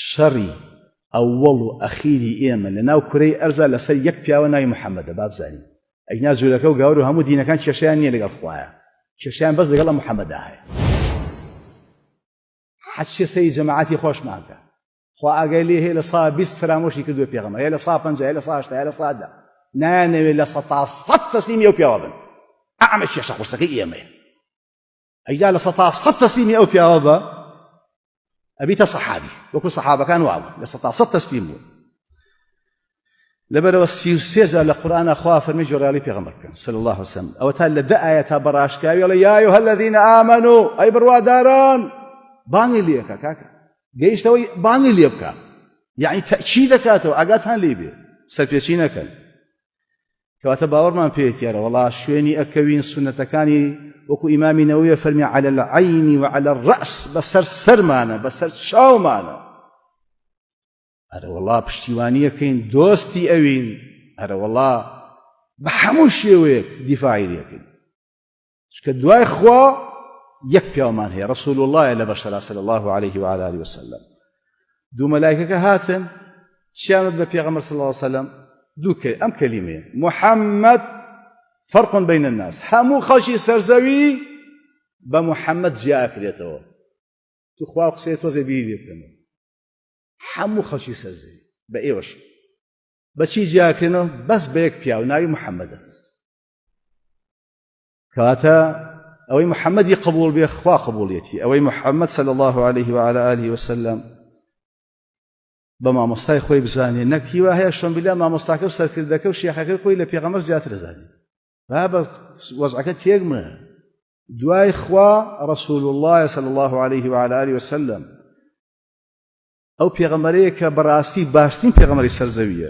شەڕی ئەووەڵ و ئەخیری ئێمە لەناو کوڕەی ئەرزە لەسەر یەک پیاوە ناوی محەممەدە با بزانین ئەینا جوولەکە و گاور و هەموو دینەکان کێشەیان نییە لەگەڵ خوایە کێشەیان بەس لەگەڵ محەممەدا هەیە حەچی سەی جەماعەتی خۆشمانکە خوا ئاگای لێ هەیە لە سا 20 فرامۆشی کردووە پێغەمبەر هەیە لە سا 50 هەیە لە سا 80 هەیە لە سا 10 نایانەوێت لە 100 تەسلیمی ئەو پیاوە بن ئەمە کێشە قورسەکەی ئێمەیە ئەیجا لە 100 تەسلیمی ئەو پیاوە بە ئەبیتە سەحابی وەکو سەحابەکان وابوو لە 100 تەسلیم بوو لەبەرەوە 33 جار لە قورئانە خوا فەرمی جۆرەیاڵی پێغەمبەر بکەن صلی الله عليه وسلم ئەوە تا لە 10 ئاەتا بەڕاشکاوی ئەڵێ یا ئەیها الذین ئامەنوا ئەی بڕواداران بانگی لێ بکە کاکە گەیشتەوەی بانگی لێ بکە یعنی تەکید دەکاتەوە ئاگاتان لێ بێ سەرپێچی نەکەن کەواتە باوەڕمان پێێت یارە وەڵا شوێنی ئەکەوین سونەتەکانی وەکو ئیمامی نەوویە فەرمی على العین وعلى الرأس بەسەر سەرمانە بەسەر چاومانە ئەرە وەڵا پشتیوانی ئەکەین دۆستی ئەوین ئەرە وەڵا بە هەموو شێوەیەک دیفاعی لێکەین چکە دوای خوا یەک پیاومان هەیە رسول الله لە بەشەرا صلی الله عليه وعلى آله وسلم دوو مەلایکەکە هاتن چیانت بە پێغەمبەر صلی الله عليه وسلم ئەم کەلیمەیە محەممەد فرق بين الناس هەموو خەڵکی سەرزەوی بە محەممەد جیا ئەکرێتەوە تو خوا قسەی تۆزێ بیری لێ بکەنەوە هەموو خەڵکی سەرزەوی بە ئێوەش بەچی جیا ئەکرێنەوە بەس بە یەک پیاو ناوی محەممەدە کەواتە ئەوەی محەممەدی قبول بێ خوا قبوڵیەتی ئەوەی محەممەد صلی الله عليه وعلى آله وسلم بە مامۆستای خۆی بزانێ نەک هیوا هەیە شۆن بلا مامۆستاکە و سەرکردەکە و شێخەکەی خۆی لە پێغەمبەر زیاتر دەزانێ با بە وەزعەکە تێگمە دوای خوا رسول الله صلی الله عليه وعلى آله وسلم ئەو پێغەمبەرەیە کە بەڕاستی باشترین پێغەمبەری سەرزەویە